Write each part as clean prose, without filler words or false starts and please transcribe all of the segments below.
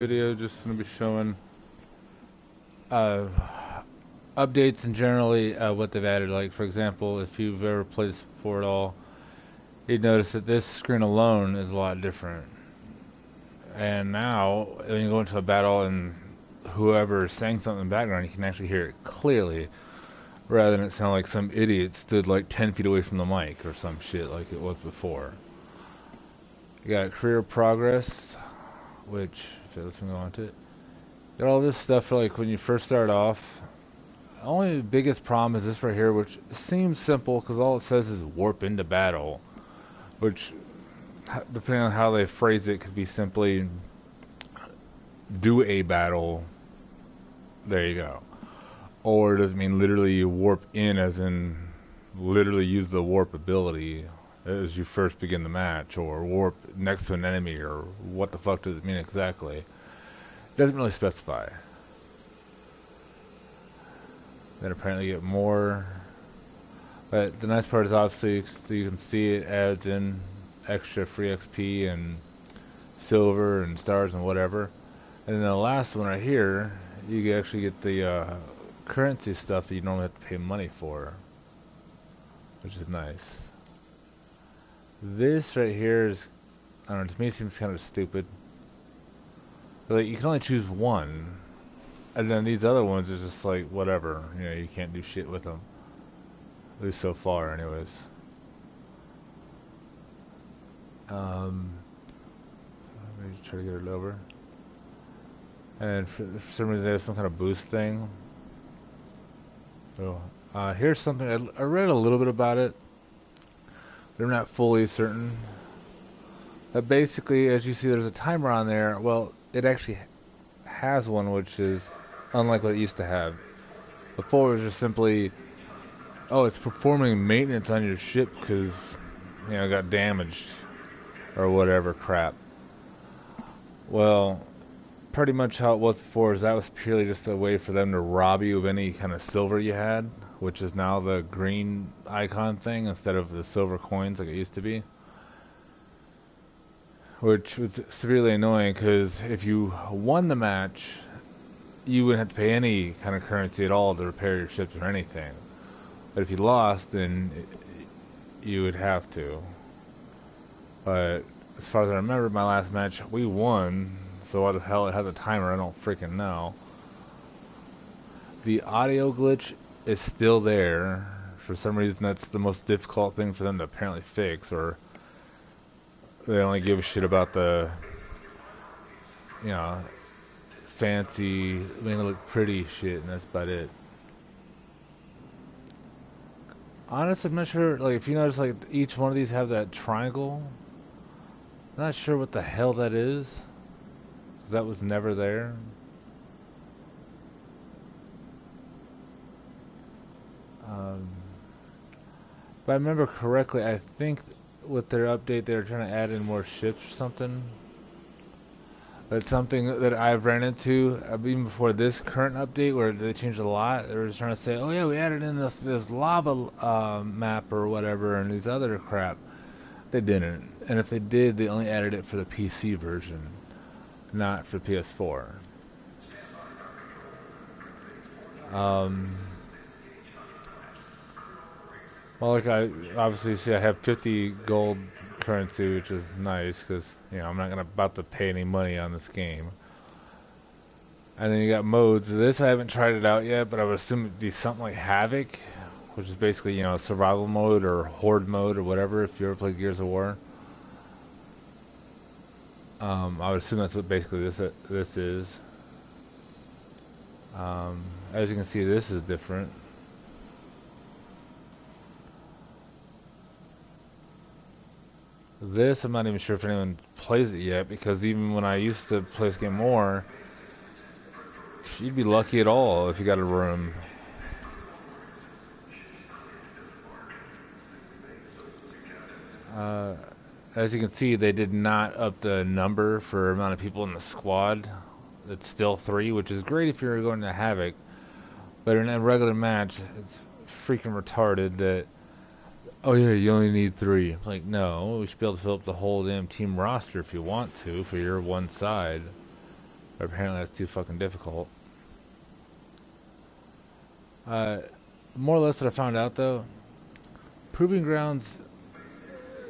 Video just going to be showing uh, updates and generally what they've added. Like, for example, if you've ever played this before at all, you'd notice that this screen alone is a lot different. And now, when you go into a battle and whoever is saying something in the background, you can actually hear it clearly, rather than it sound like some idiot stood like 10 feet away from the mic or some shit like it was before. You got career progress, which, so let's go on to it. Got all this stuff for like when you first start off. Only biggest problem is this right here, which seems simple because all it says is warp into battle, which, depending on how they phrase it, could be simply do a battle. There you go. Or does it mean literally you warp in, as in literally use the warp ability as you first begin the match, or warp next to an enemy, or what the fuck does it mean exactly? It doesn't really specify. Then apparently you get more. But the nice part is obviously, so you can see it adds in extra free XP and silver and stars and whatever. And then the last one right here, you actually get the currency stuff that you normally have to pay money for, which is nice. This right here is, I don't know, to me it seems kind of stupid. But like, you can only choose one. And then these other ones is just like, whatever. You know, you can't do shit with them. At least so far, anyways. Let me try to get it over. And for some reason, they have some kind of boost thing. So, here's something. I read a little bit about it. But I'm not fully certain. But basically, as you see, there's a timer on there. Well, it actually has one, which is unlike what it used to have. Before, it was just simply, oh, it's performing maintenance on your ship because, you know, it got damaged or whatever crap. Well, pretty much how it was before is that was purely just a way for them to rob you of any kind of silver you had, which is now the green icon thing instead of the silver coins like it used to be. Which was severely annoying because if you won the match, you wouldn't have to pay any kind of currency at all to repair your ships or anything. But if you lost, then you would have to. But as far as I remember, my last match, we won. So why the hell it has a timer, I don't freaking know. The audio glitch is still there. For some reason, that's the most difficult thing for them to apparently fix, or they only give a shit about the, you know, fancy, making it look pretty shit, and that's about it. Honestly, I'm not sure, like, if you notice, like, each one of these have that triangle. I'm not sure what the hell that is, 'cause that was never there. If I remember correctly, I think with their update, they were trying to add in more ships or something. That's something that I've ran into even before this current update, where they changed a lot. They were just trying to say, "Oh yeah, we added in this lava map or whatever, and these other crap." They didn't, and if they did, they only added it for the PC version, not for PS4. Well, like I obviously see, I have 50 gold currency, which is nice because, you know, I'm not about to pay any money on this game. And then you got modes. This I haven't tried it out yet, but I would assume it'd be something like Havoc, which is basically, you know, survival mode or horde mode or whatever. If you ever played Gears of War, I would assume that's what basically this is. As you can see, this is different. This, I'm not even sure if anyone plays it yet, because even when I used to play this game more, you'd be lucky at all if you got a room. As you can see, they did not up the number for amount of people in the squad. It's still 3, which is great if you're going to Havoc. But in a regular match, it's freaking retarded that, oh yeah, you only need 3. Like, no, we should be able to fill up the whole damn team roster if you want to, for your one side. But apparently that's too fucking difficult. More or less what I found out though, Proving Grounds,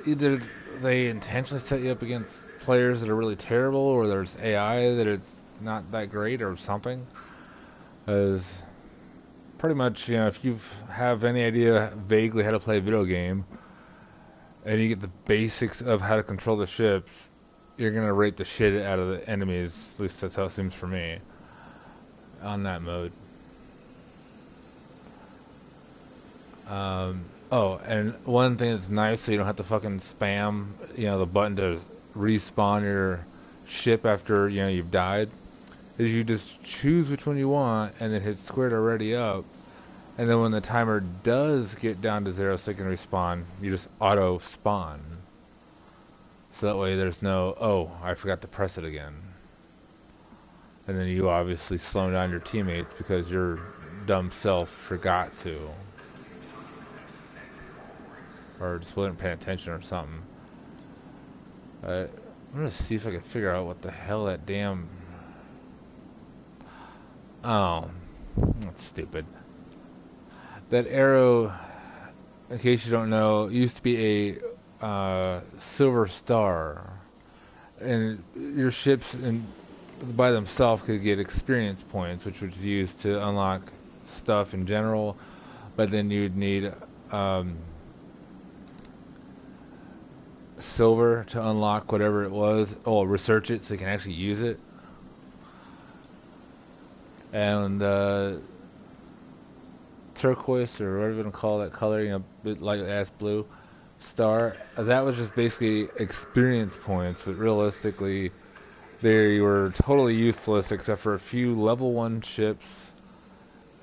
either they intentionally set you up against players that are really terrible, or there's AI that it's not that great, or something. As pretty much, if you have any idea vaguely how to play a video game, and you get the basics of how to control the ships, you're gonna rate the shit out of the enemies. At least that's how it seems for me on that mode. Oh, and one thing that's nice, so you don't have to fucking spam, the button to respawn your ship after, you've died, is you just choose which one you want and then hit square to ready up. And then when the timer does get down to 0 so it can respawn, you just auto spawn. So that way there's no, oh, I forgot to press it again. And then you obviously slow down your teammates because your dumb self forgot to. Or just wasn't paying attention or something. I'm gonna see if I can figure out what the hell that damn... Oh, that's stupid. That arrow, in case you don't know, used to be a silver star. And your ships by themselves could get experience points, which was used to unlock stuff in general. But then you'd need... silver to unlock whatever it was. Oh, research it so you can actually use it. And turquoise, or whatever you want to call that color, bit light ass blue star, that was just basically experience points, but realistically they were totally useless except for a few level 1 ships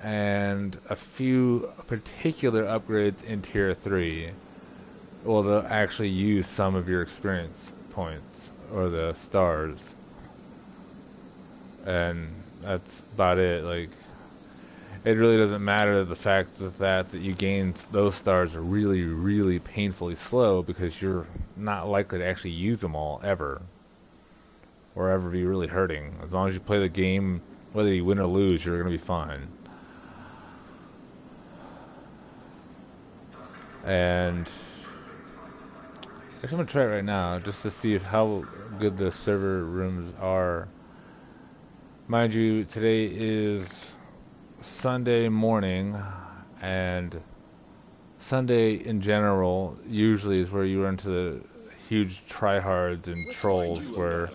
and a few particular upgrades in tier 3. Well, they'll actually use some of your experience points, or the stars. And that's about it. Like, it really doesn't matter the fact that you gain those stars are really, really painfully slow, because you're not likely to actually use them all, ever. Or ever be really hurting. As long as you play the game, whether you win or lose, you're going to be fine. And... actually, I'm going to try it right now, just to see how good the server rooms are. Mind you, today is Sunday morning, and Sunday in general usually is where you run into the huge tryhards and trolls, where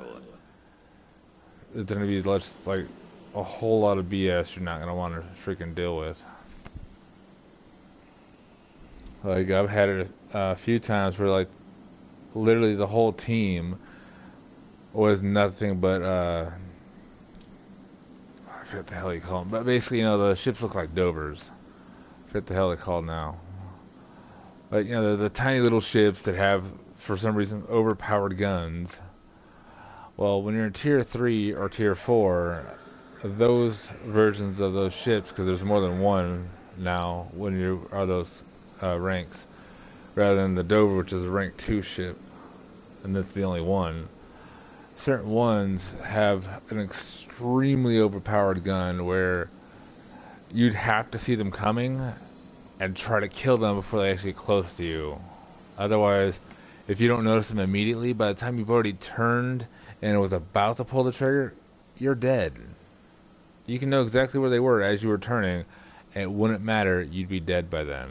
there's going to be just like a whole lot of BS you're not going to want to freaking deal with. Like, I've had it a few times where, like, literally the whole team was nothing but I forget what the hell you call them, but basically, the ships look like Dovers. I forget the hell they're called now. But the tiny little ships that have, for some reason, overpowered guns. Well, when you're in tier 3 or tier 4, those versions of those ships, because there's more than one now when you are those ranks, rather than the Dover, which is a rank 2 ship, and that's the only one. Certain ones have an extremely overpowered gun where you'd have to see them coming and try to kill them before they actually get close to you. Otherwise, if you don't notice them immediately, by the time you've already turned and was about to pull the trigger, you're dead. You can know exactly where they were as you were turning, and it wouldn't matter, you'd be dead by then.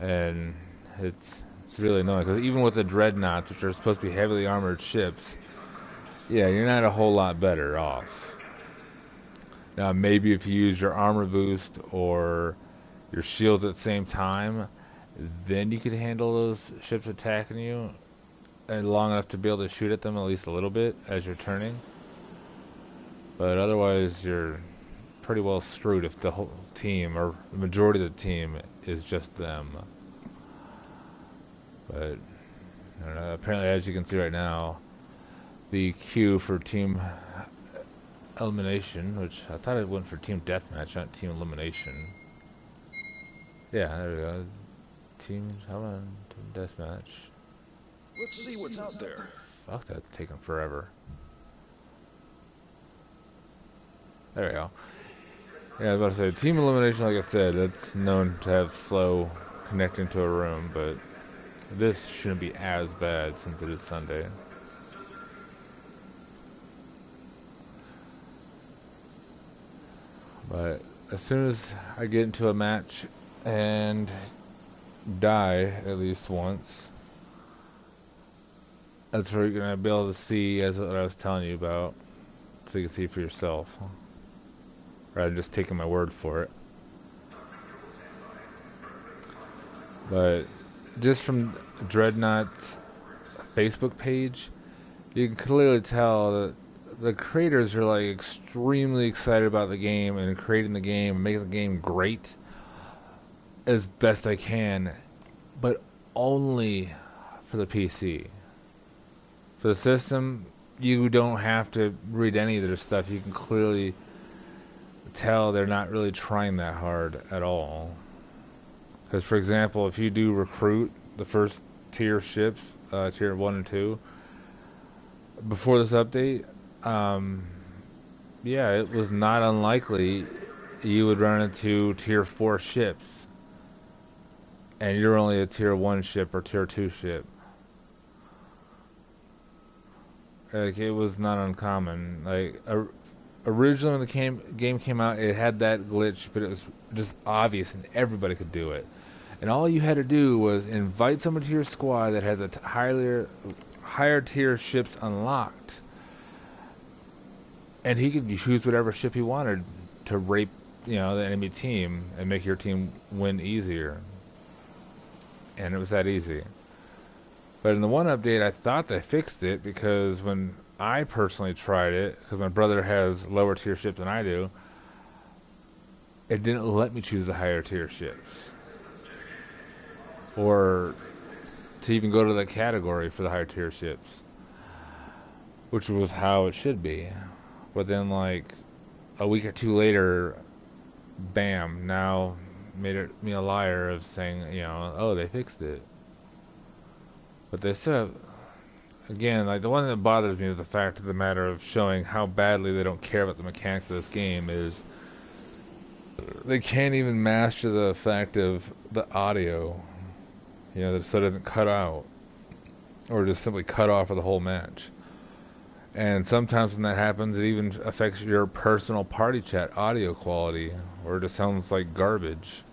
And it's really annoying, because even with the Dreadnoughts, which are supposed to be heavily armored ships, yeah, you're not a whole lot better off. Now, maybe if you use your armor boost or your shield at the same time, then you could handle those ships attacking you, and long enough to be able to shoot at them at least a little bit as you're turning. But otherwise, you're pretty well screwed if the whole team, or the majority of the team, is just them. But I don't know, apparently, as you can see right now, the queue for team elimination, which I thought it went for team deathmatch, not team elimination. Yeah, there we go. Team deathmatch. Let's see what's out there. Fuck, that's taking forever. There we go. Yeah, I was about to say, team elimination, like I said, it's known to have slow connecting to a room, but this shouldn't be as bad since it is Sunday. But as soon as I get into a match and die at least once, that's where you're going to be able to see, as what I was telling you about, so you can see for yourself, rather than just taking my word for it. But just from Dreadnought's Facebook page, you can clearly tell that the creators are like extremely excited about the game and creating the game and making the game great as best they can, but only for the PC. For the system, you don't have to read any of their stuff. You can clearly tell they're not really trying that hard at all. Because, for example, if you do recruit the first tier ships, tier 1 and 2, before this update, yeah, it was not unlikely you would run into tier 4 ships, and you're only a tier 1 ship or tier 2 ship. Like, it was not uncommon. Like, originally when the game came out, it had that glitch, but it was just obvious and everybody could do it. And all you had to do was invite someone to your squad that has a higher tier ships unlocked, and he could choose whatever ship he wanted to rape, the enemy team and make your team win easier. And it was that easy. But in the one update, I thought they fixed it, because when I personally tried it, because my brother has lower tier ships than I do, it didn't let me choose the higher tier ships, or to even go to the category for the higher tier ships, which was how it should be. But then, like, a week or two later, bam, now made me a liar of saying, oh, they fixed it. But they still have, again, like, the one that bothers me is the fact of the matter of showing how badly they don't care about the mechanics of this game. Is they can't even master the fact of the audio, so it doesn't cut out, or just simply cut off for the whole match. And sometimes when that happens, it even affects your personal party chat audio quality, or it just sounds like garbage.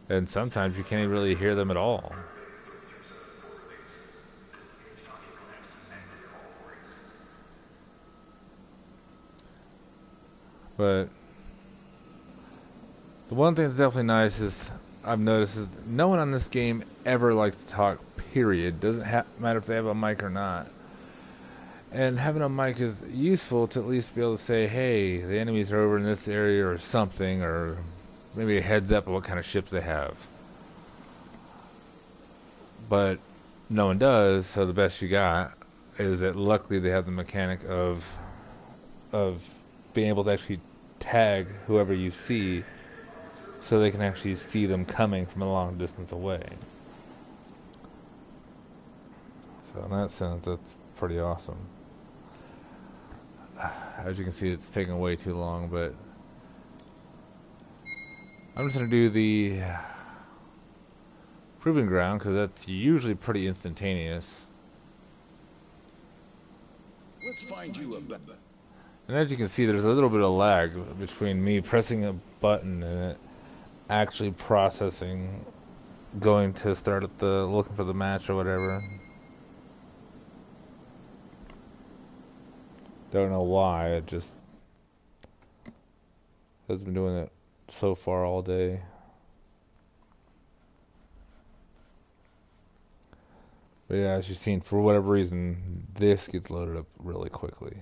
And sometimes you can't even really hear them at all. But the one thing that's definitely nice is, I've noticed, is no one on this game ever likes to talk, period. Doesn't matter if they have a mic or not. And having a mic is useful to at least be able to say, hey, the enemies are over in this area or something, or maybe a heads up of what kind of ships they have. But no one does, so the best you got is that luckily they have the mechanic of being able to actually tag whoever you see, so they can actually see them coming from a long distance away. So in that sense, that's pretty awesome. As you can see, it's taking way too long, but I'm just going to do the proving ground, because that's usually pretty instantaneous. Let's find you a better. And as you can see, there's a little bit of lag between me pressing a button and it actually processing, going to start at looking for the match or whatever. Don't know why, it just has been doing it so far all day. But yeah, as you've seen, for whatever reason, this gets loaded up really quickly.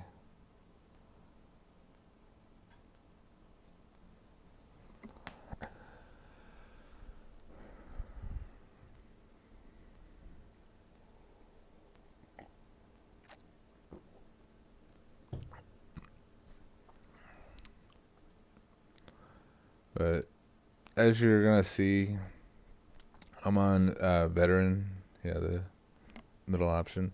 But as you're gonna see, I'm on veteran, the middle option.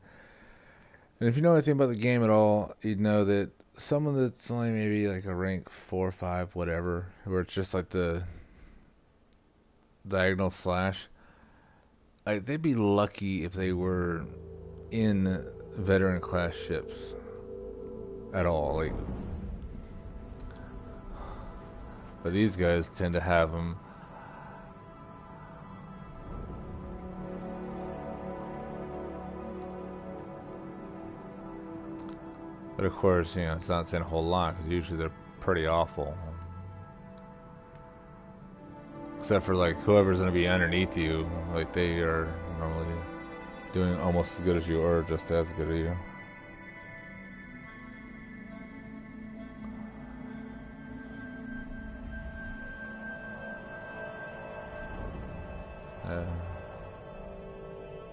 And if you know anything about the game at all, you'd know that someone that's only maybe like a rank 4 or 5, whatever, where it's just like the diagonal slash, like they'd be lucky if they were in veteran class ships at all. Like, but these guys tend to have them. But of course, you know, it's not saying a whole lot because usually they're pretty awful. Except for like whoever's going to be underneath you, like they are normally doing almost as good as you or just as good as you.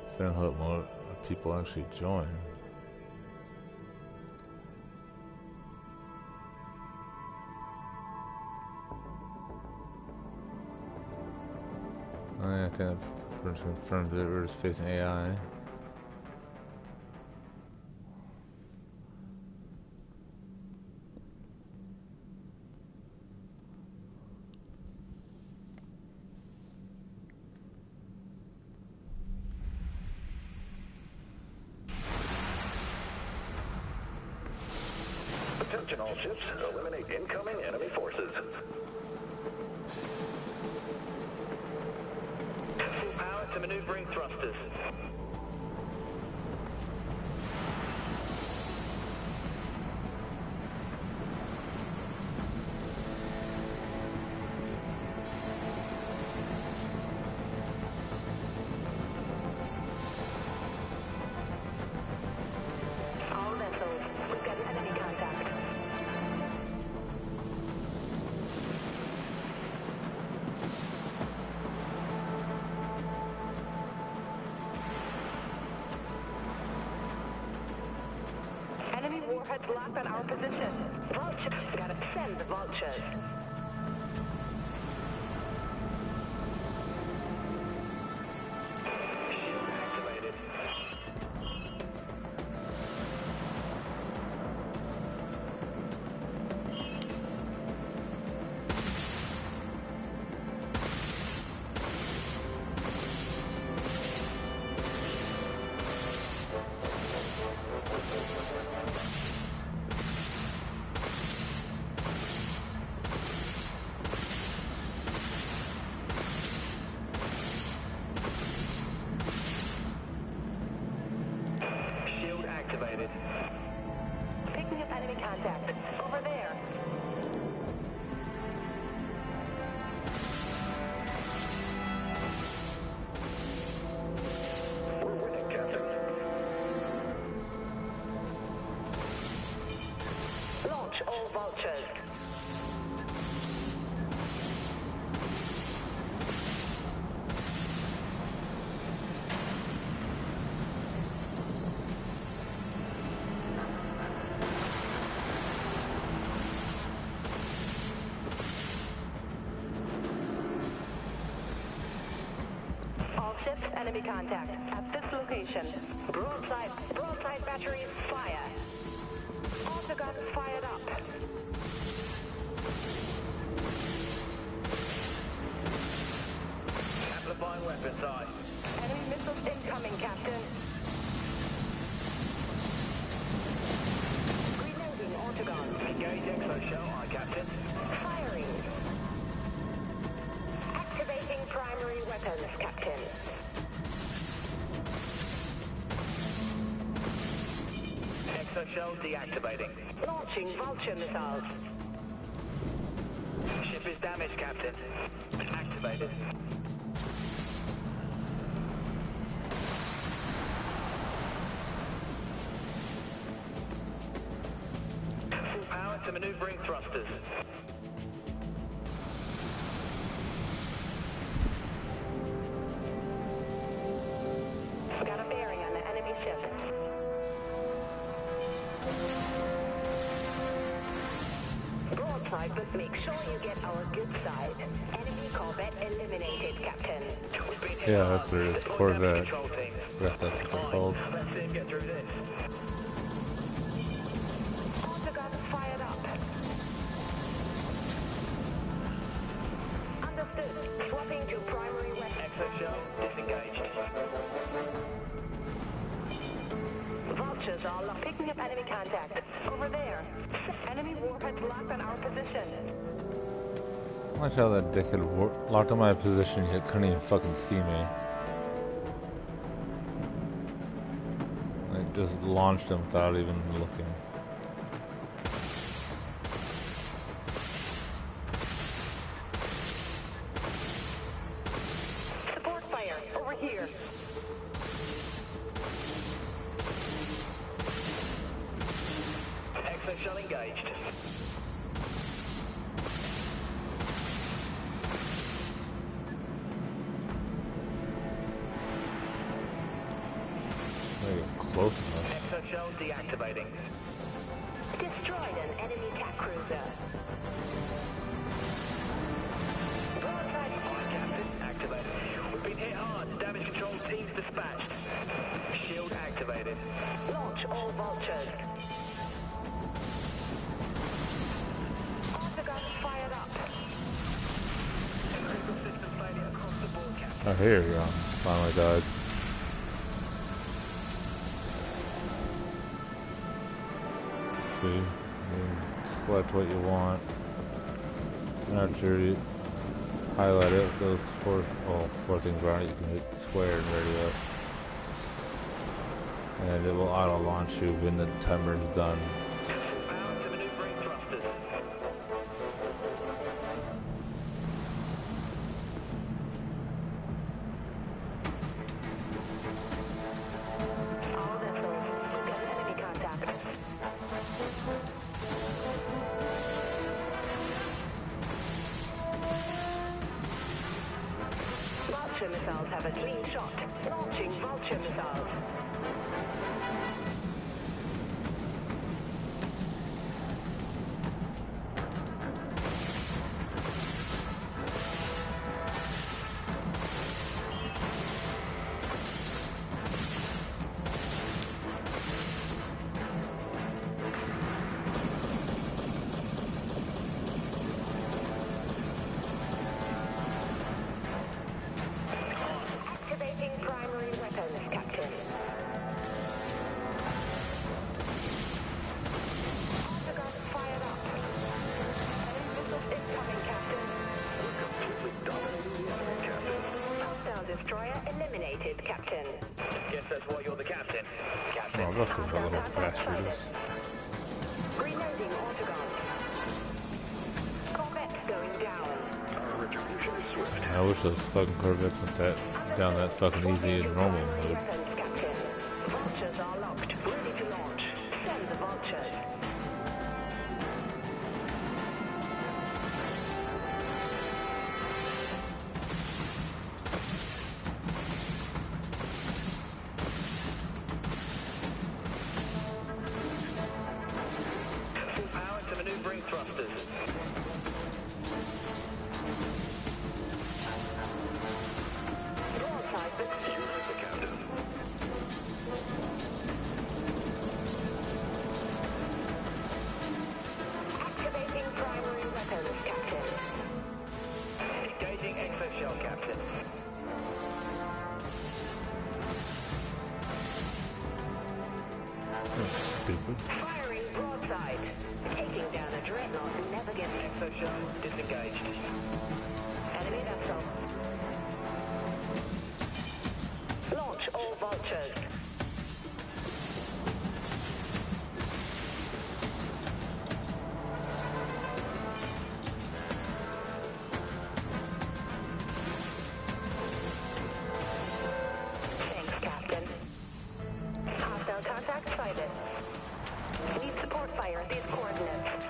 So I don't hope more people actually join. I think I've confirmed that we're just facing AI. Attention all ships, eliminate incoming enemy forces. Full power to maneuvering thrusters. All vessels, we've got enemy contact. Enemy warheads locked on our position. Vulture, gotta send the vultures. Shield activated. Shield activated. Picking up enemy contact. Over there. We're winning, Captain. Launch all vultures. All ships, enemy contact. At this location. Broadside batteries, fire. Auto guns fired up. Amplifying weapons eye. Enemy missiles incoming, Captain. Reloading autogun. Engage exoshell eye, Captain. Firing. Activating primary weapons, Captain. Exoshell deactivating. Launching vulture missiles. Ship is damaged, Captain. Activated. Full power to maneuvering thrusters. Got a bearing on the enemy ship. broadside, but make sure you get our good side. Enemy corvette eliminated, Captain. Yeah, that's there is Corvette. That's what they're called. Let's see him get through this. Autoguns fired up. Understood. Swapping to primary weapon. Exo-shell disengaged. Vultures are picking up enemy contact. Over there. Enemy warheads locked on our position. Watch how that dickhead locked on my position, he couldn't even fucking see me. Like, just launched him without even looking. Support fire. Over here. Exo-shell engaged. Close enough. Exo-shell deactivating. Destroyed an enemy attack cruiser. Broadside. Fire captain activated. We've been hit hard. Damage control teams dispatched. Shield activated. Launch all vultures. Autoguns fired up. Critical system failure across the board, Captain. Oh, here we go. Finally died. See, you select what you want. After you highlight it with those four things around it, you can hit square and ready up. And it will auto launch you when the timer is done. Power to maneuvering thrusters. All vessels. We've got enemy contact. Vulture missiles have a clean shot. Launching vulture missiles. Activating primary weapons, Captain. Autoguns fired up. Enemy missiles incoming, Captain. We're completely dominating the enemy, Captain. Hostile destroyer eliminated, Captain. Guess that's why you're the captain. Captain. Oh, those are the little bastards. Reloading autoguns. Corvettes going down. Our retribution is swift. I wish those fucking Corvettes went down that fucking easy and normal mode. Weapons, Captain. Vultures are locked, ready to launch. Send the vultures. Full power to maneuvering thrusters. Broadside, but You heard the captain. activating primary weapons, Captain. Engaging exo-shell, Captain. Stupid. Firing broadside. Taking down a Dreadnought never gets Exo-shell disengaged. enemy vessel. Launch all vultures. Thanks, Captain. Hostile contact sighted. Need support fire at these coordinates.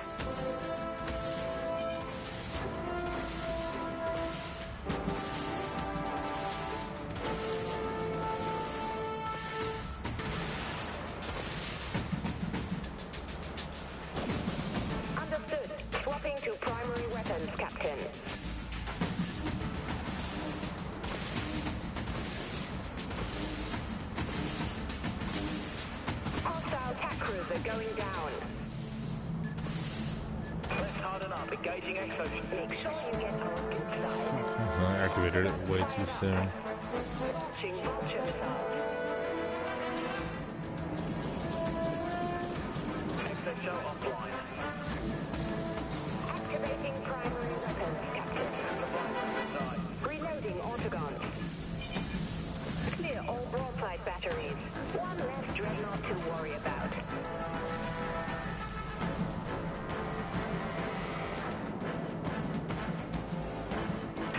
Understood. Swapping to cruiser going down. Let's harden up. Engaging exo. Make sure you get on good side. I activated it way too soon. Launching vulture missiles. Exo shell offline. Activating primary weapons, Captain. Reloading autogons. Clear all broadside batteries. One less dreadnought to worry about.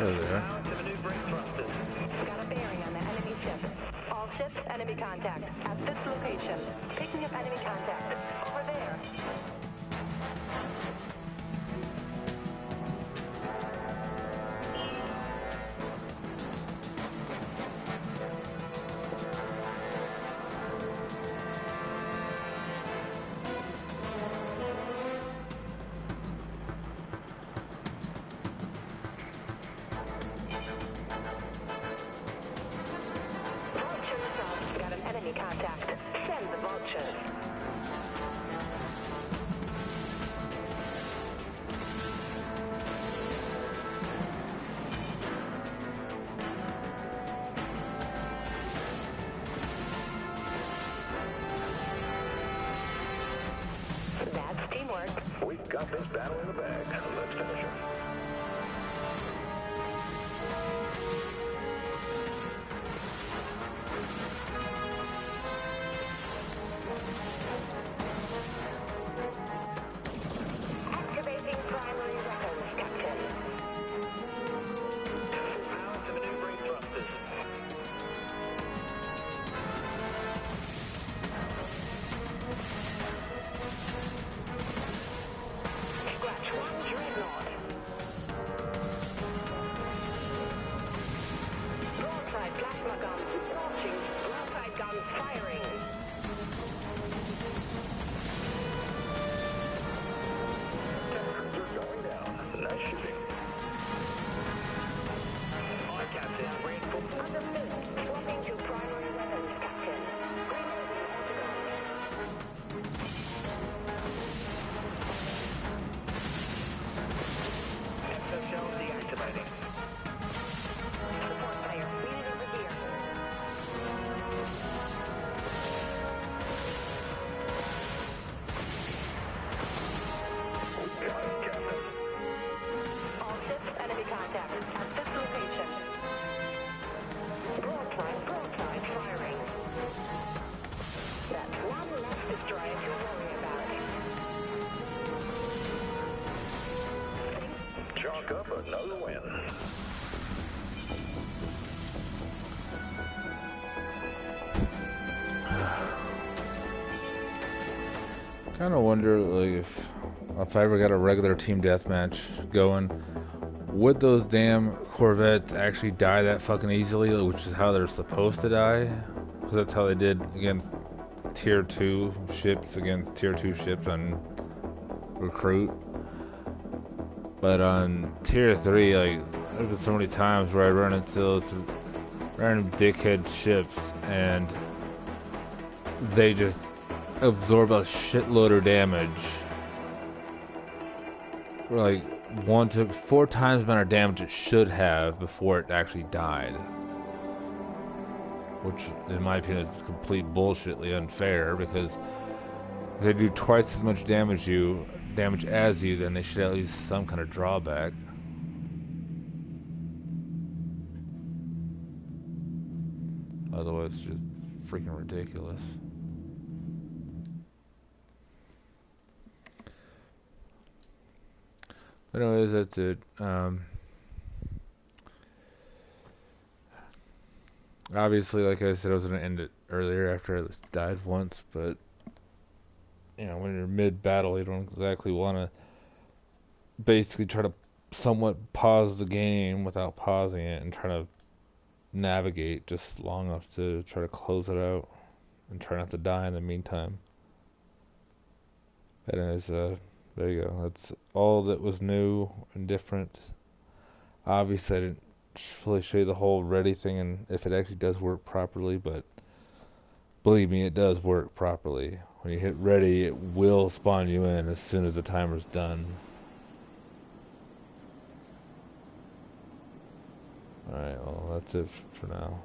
Oh, there. Power to maneuvering thrusters. Got a bearing on the enemy ship. All ships, enemy contact. At this location. Picking up enemy contact. Over there. Vulture missiles. Got an enemy contact. Send the vultures. That's teamwork. We've got this battle in the bag. Let's finish it. Activating primary weapons, Captain. Power to maneuvering thrusters. Scratch one dreadnought. Broadside plasma guns launching. Broadside guns firing. Cruiser going down. Nice shooting. Aye, Captain. Reinforce. Understood. Swapping to primary weapons, Captain. Reloading autoguns. Exo shell deactivating. Support player needed over here. Got it, Captain. All ships, enemy contact. At this location. Broadside firing. That's one less destroyer to worry about. Chalk up another win. Kind of wonder, like, if I ever got a regular team deathmatch going, would those damn Corvettes actually die that fucking easily, which is how they're supposed to die? Because that's how they did against Tier 2 ships, on Recruit. But on Tier 3, like, there's been so many times where I run into those random dickhead ships, and they just absorb a shitload of damage. Like, 1 to 4 times the amount of damage it should have before it actually died. Which, in my opinion, is complete bullshitly unfair, because if they do twice as much damage as you, then they should at least some kind of drawback. Otherwise, it's just freaking ridiculous. But anyways, that's it. Obviously, like I said, I was going to end it earlier after I just died once, but you know, when you're mid-battle, you don't exactly want to basically try to somewhat pause the game without pausing it and try to navigate just long enough to try to close it out and try not to die in the meantime. Anyways, there you go. That's all that was new and different. Obviously, I didn't fully show you the whole ready thing and if it actually does work properly, but believe me, it does work properly. When you hit ready, it will spawn you in as soon as the timer's done. Alright, well, that's it for now.